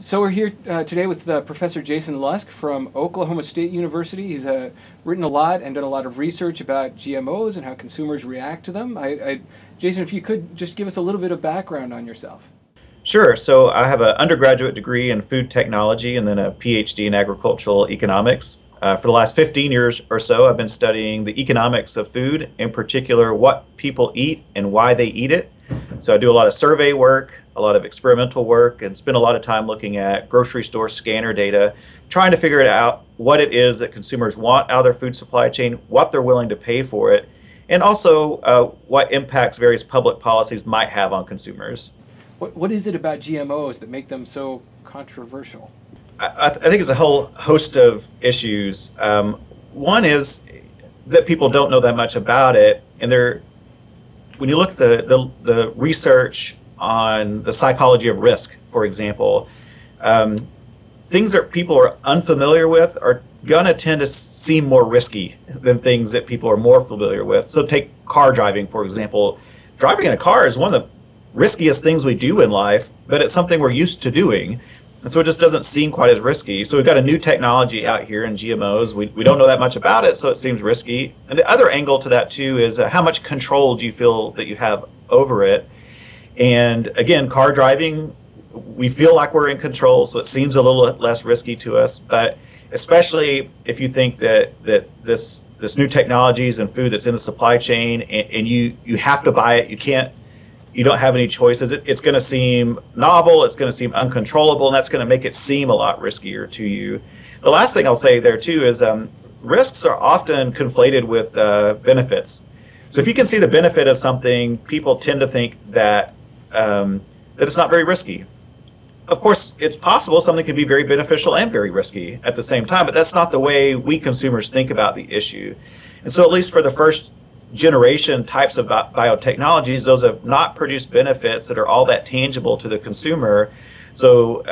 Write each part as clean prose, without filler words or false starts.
So we're here today with Professor Jason Lusk from Oklahoma State University. He's written a lot and done a lot of research about GMOs and how consumers react to them. Jason, if you could just give us a little bit of background on yourself. Sure. So I have an undergraduate degree in food technology and then a PhD in agricultural economics. For the last 15 years or so, I've been studying the economics of food, in particular what people eat and why they eat it. So I do a lot of survey work, a lot of experimental work, and spend a lot of time looking at grocery store scanner data, trying to figure out what it is that consumers want out of their food supply chain, what they're willing to pay for it, and also what impacts various public policies might have on consumers. What is it about GMOs that make them so controversial? I think it's a whole host of issues. One is that people don't know that much about it, and when you look at the research on the psychology of risk, for example, things that people are unfamiliar with are going to tend to seem more risky than things that people are more familiar with. So take car driving, for example. Driving in a car is one of the riskiest things we do in life, but it's something we're used to doing. And so it just doesn't seem quite as risky. So we've got a new technology out here in GMOs. We don't know that much about it, so it seems risky. And the other angle to that, too, is how much control do you feel that you have over it? And again, car driving, we feel like we're in control, so it seems a little less risky to us. But especially if you think that this new technologies and food that's in the supply chain, and you have to buy it, you don't have any choices. It's going to seem novel, it's going to seem uncontrollable, and that's going to make it seem a lot riskier to you. The last thing I'll say there too is risks are often conflated with benefits. So if you can see the benefit of something, people tend to think that it's not very risky. Of course, it's possible something can be very beneficial and very risky at the same time, but that's not the way we consumers think about the issue. And so at least for the first generation types of biotechnologies, those have not produced benefits that are all that tangible to the consumer. So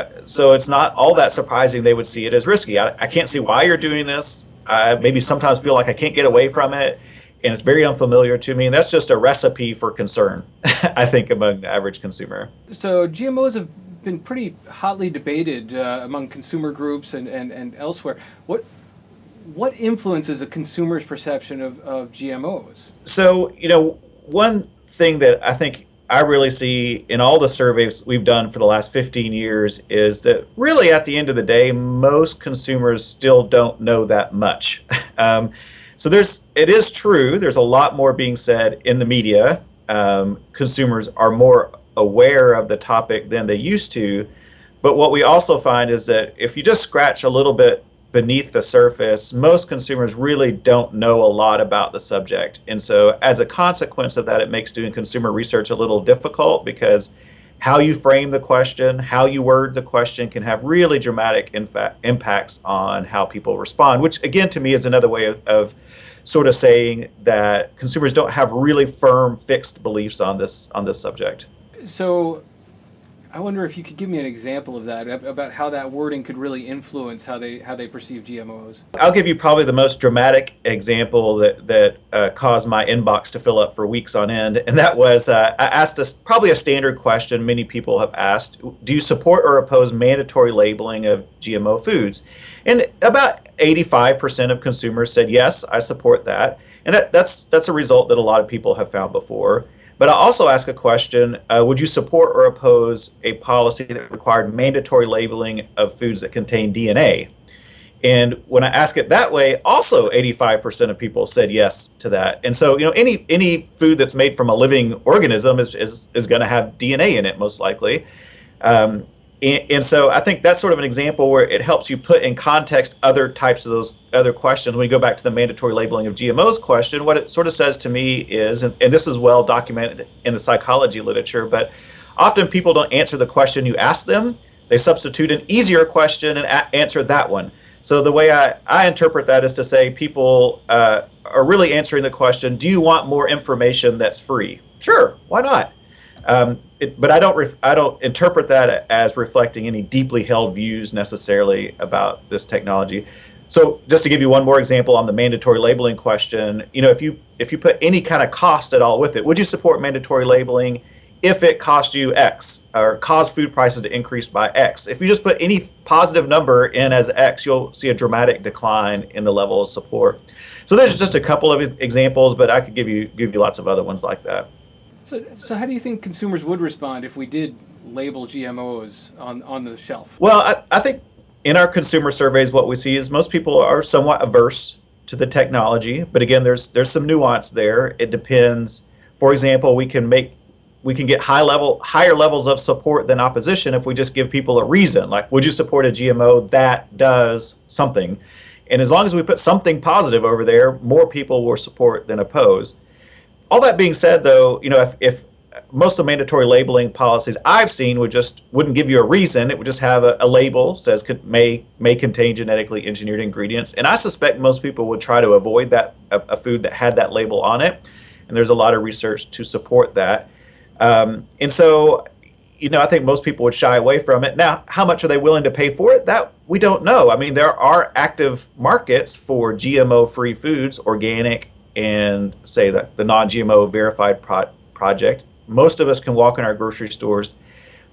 it's not all that surprising they would see it as risky. I can't see why you're doing this. I maybe sometimes feel like I can't get away from it, and it's very unfamiliar to me. And that's just a recipe for concern, I think, among the average consumer. So GMOs have been pretty hotly debated among consumer groups and elsewhere. What influences a consumer's perception of GMOs? So, one thing that I think I really see in all the surveys we've done for the last 15 years is that really at the end of the day, most consumers still don't know that much. So it is true, there's a lot more being said in the media. Consumers are more aware of the topic than they used to. But what we also find is that if you just scratch a little bit beneath the surface, most consumers really don't know a lot about the subject. And so as a consequence of that, it makes doing consumer research a little difficult because how you frame the question, how you word the question can have really dramatic impacts on how people respond, which again to me is another way of sort of saying that consumers don't have really firm, fixed beliefs on this subject. So I wonder if you could give me an example of that, about how that wording could really influence how they perceive GMOs. I'll give you probably the most dramatic example that caused my inbox to fill up for weeks on end, and that was I asked probably a standard question many people have asked: do you support or oppose mandatory labeling of GMO foods? And about 85% of consumers said yes, I support that, and that's a result that a lot of people have found before. But I also ask a question, would you support or oppose a policy that required mandatory labeling of foods that contain DNA? And when I ask it that way, also 85% of people said yes to that. And so, any food that's made from a living organism is going to have DNA in it, most likely. And so I think that's sort of an example where it helps you put in context other types of those other questions. When we go back to the mandatory labeling of GMOs question, what it sort of says to me is, and this is well documented in the psychology literature, but often people don't answer the question you ask them. They substitute an easier question and answer that one. So the way I interpret that is to say people are really answering the question, do you want more information that's free? Sure, why not? But I don't interpret that as reflecting any deeply held views necessarily about this technology. So just to give you one more example on the mandatory labeling question, if you put any kind of cost at all with it, would you support mandatory labeling if it cost you X or caused food prices to increase by X. If you just put any positive number in as X, you'll see a dramatic decline in the level of support. So there's just a couple of examples, but I could give you lots of other ones like that. So how do you think consumers would respond if we did label GMOs on the shelf? Well, I think in our consumer surveys, what we see is most people are somewhat averse to the technology, but again, there's some nuance there. It depends. For example, we can get higher levels of support than opposition if we just give people a reason, like, would you support a GMO that does something? And as long as we put something positive over there, more people will support than oppose. All that being said, though, if most of the mandatory labeling policies I've seen wouldn't give you a reason. It would just have a label says may contain genetically engineered ingredients, and I suspect most people would try to avoid that a food that had that label on it. And there's a lot of research to support that. And so, I think most people would shy away from it. Now, how much are they willing to pay for it? That we don't know. I mean, there are active markets for GMO-free foods, organic, and say that the non-GMO verified project. Most of us can walk in our grocery stores,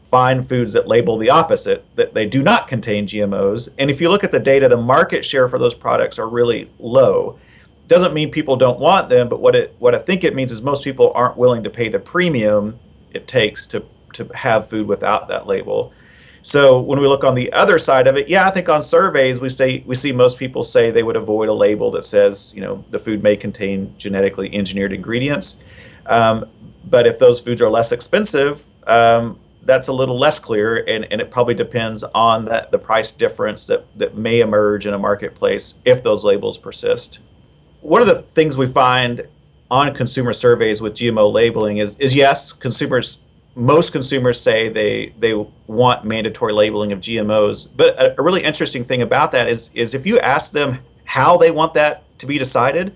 find foods that label the opposite, that they do not contain GMOs. And if you look at the data, the market share for those products are really low. Doesn't mean people don't want them, but what I think it means is most people aren't willing to pay the premium it takes to have food without that label. So when we look on the other side of it, I think on surveys we see most people say they would avoid a label that says, the food may contain genetically engineered ingredients. But if those foods are less expensive, that's a little less clear, and it probably depends on the price difference that may emerge in a marketplace if those labels persist. One of the things we find on consumer surveys with GMO labeling is yes, most consumers say they want mandatory labeling of GMOs. But a really interesting thing about that is if you ask them how they want that to be decided,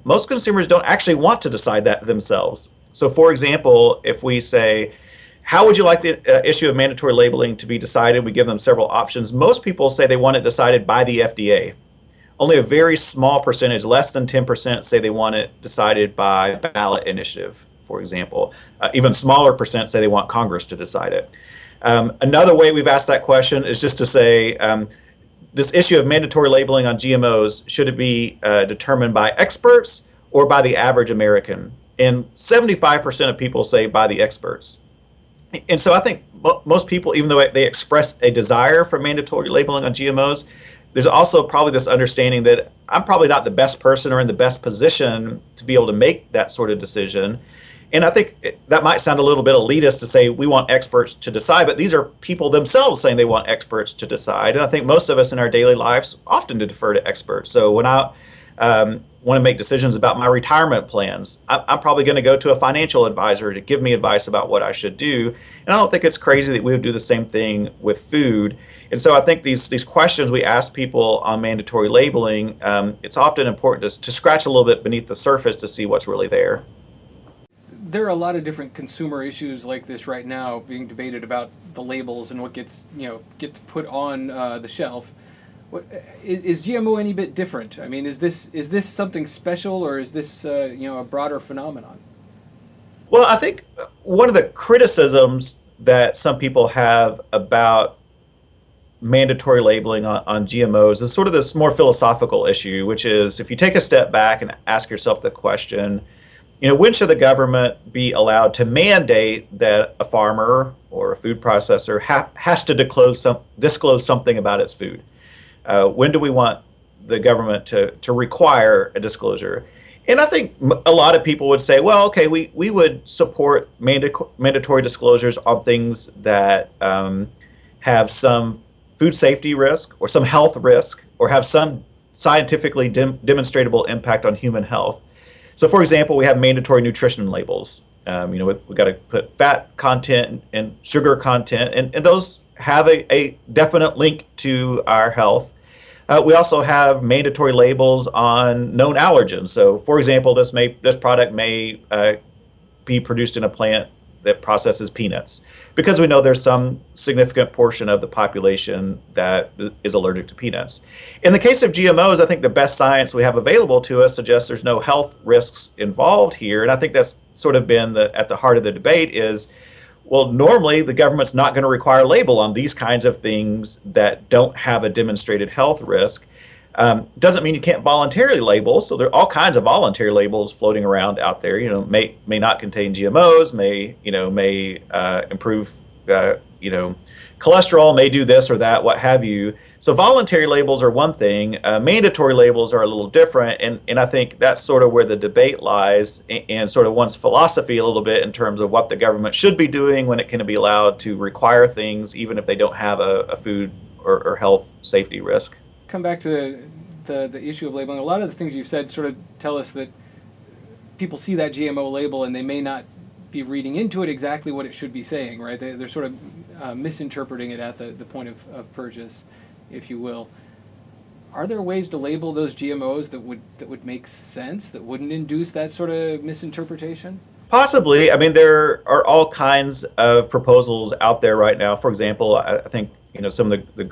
most consumers don't actually want to decide that themselves. So for example, if we say, how would you like the issue of mandatory labeling to be decided? We give them several options. Most people say they want it decided by the FDA. Only a very small percentage, less than 10%, say they want it decided by ballot initiative, for example. Even smaller percent say they want Congress to decide it. Another way we've asked that question is just to say, this issue of mandatory labeling on GMOs, should it be determined by experts or by the average American? And 75% of people say by the experts. And so I think most people, even though they express a desire for mandatory labeling on GMOs, there's also probably this understanding that I'm probably not the best person or in the best position to be able to make that sort of decision. And I think that might sound a little bit elitist to say we want experts to decide, but these are people themselves saying they want experts to decide. And I think most of us in our daily lives often defer to experts. So when I want to make decisions about my retirement plans, I'm probably going to go to a financial advisor to give me advice about what I should do. And I don't think it's crazy that we would do the same thing with food. And so I think these questions we ask people on mandatory labeling, it's often important to scratch a little bit beneath the surface to see what's really there. There are a lot of different consumer issues like this right now being debated about the labels and what gets put on the shelf. Is GMO any bit different? I mean, is this something special, or is this a broader phenomenon? Well, I think one of the criticisms that some people have about mandatory labeling on GMOs is sort of this more philosophical issue, which is if you take a step back and ask yourself the question, when should the government be allowed to mandate that a farmer or a food processor has to disclose something about its food? When do we want the government to require a disclosure? And I think a lot of people would say, well, okay, we would support mandatory disclosures on things that have some food safety risk or some health risk or have some scientifically demonstrable impact on human health. So for example, we have mandatory nutrition labels. We've got to put fat content and sugar content, and those have a definite link to our health. We also have mandatory labels on known allergens. So for example, this product may be produced in a plant that processes peanuts, because we know there's some significant portion of the population that is allergic to peanuts. In the case of GMOs, I think the best science we have available to us suggests there's no health risks involved here, and I think that's sort of been at the heart of the debate is, well, normally the government's not going to require a label on these kinds of things that don't have a demonstrated health risk. Doesn't mean you can't voluntarily label. So there are all kinds of voluntary labels floating around out there. May not contain GMOs, may improve cholesterol, may do this or that, what have you. So voluntary labels are one thing. Mandatory labels are a little different, and I think that's sort of where the debate lies, and sort of one's philosophy a little bit in terms of what the government should be doing when it can be allowed to require things, even if they don't have a food or health safety risk. Come back to the issue of labeling. A lot of the things you've said sort of tell us that people see that GMO label and they may not be reading into it exactly what it should be saying, right? They're sort of misinterpreting it at the point of purchase, if you will. Are there ways to label those GMOs that would make sense, that wouldn't induce that sort of misinterpretation? Possibly. I mean, there are all kinds of proposals out there right now. For example, I think some of the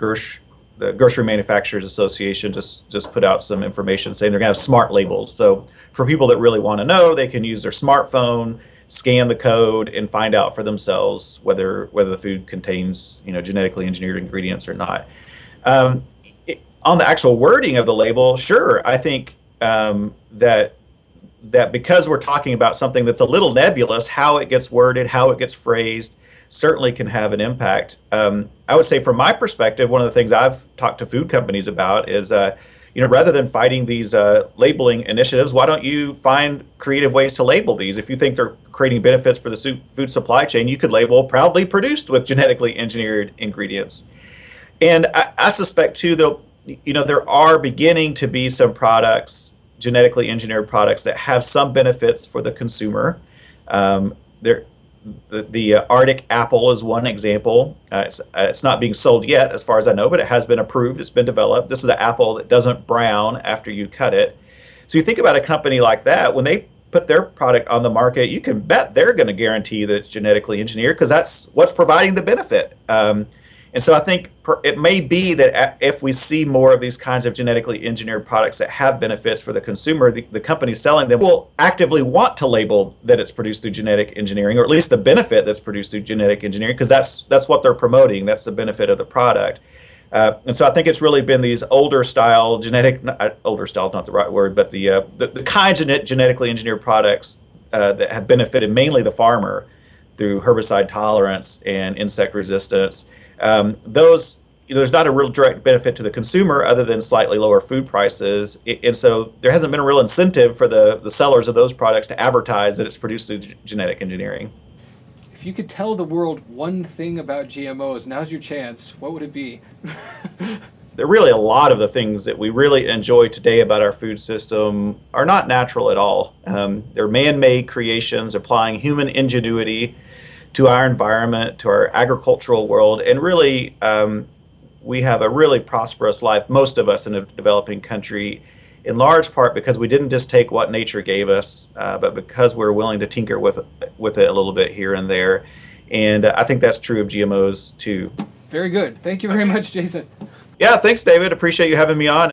Grocery Manufacturers Association just put out some information saying they're going to have smart labels. So for people that really want to know, they can use their smartphone, scan the code, and find out for themselves whether the food contains genetically engineered ingredients or not. On the actual wording of the label, sure, I think that because we're talking about something that's a little nebulous, how it gets worded, how it gets phrased, certainly can have an impact. I would say from my perspective, one of the things I've talked to food companies about is, rather than fighting these labeling initiatives, why don't you find creative ways to label these? If you think they're creating benefits for the food supply chain, you could label proudly produced with genetically engineered ingredients. And I suspect too, though, there are beginning to be some products, genetically engineered products, that have some benefits for the consumer. The Arctic apple is one example. It's not being sold yet, as far as I know, but it has been approved. It's been developed. This is an apple that doesn't brown after you cut it. So you think about a company like that, when they put their product on the market, you can bet they're going to guarantee that it's genetically engineered, because that's what's providing the benefit. And so I think it may be that if we see more of these kinds of genetically engineered products that have benefits for the consumer, the companies selling them will actively want to label that it's produced through genetic engineering, or at least the benefit that's produced through genetic engineering, because that's what they're promoting. That's the benefit of the product. And so I think it's really been these older style older style is not the right word, but the kinds of genetically engineered products that have benefited mainly the farmer through herbicide tolerance and insect resistance. Those, there's not a real direct benefit to the consumer other than slightly lower food prices. And so there hasn't been a real incentive for the sellers of those products to advertise that it's produced through genetic engineering. If you could tell the world one thing about GMOs, now's your chance. What would it be? There are really a lot of the things that we really enjoy today about our food system are not natural at all. They're man-made creations applying human ingenuity to our environment, to our agricultural world, and really we have a really prosperous life, most of us in a developing country, in large part because we didn't just take what nature gave us, but because we're willing to tinker with it a little bit here and there. And I think that's true of GMOs too. Very good. Thank you very much, Jason. Yeah, thanks, David. Appreciate you having me on.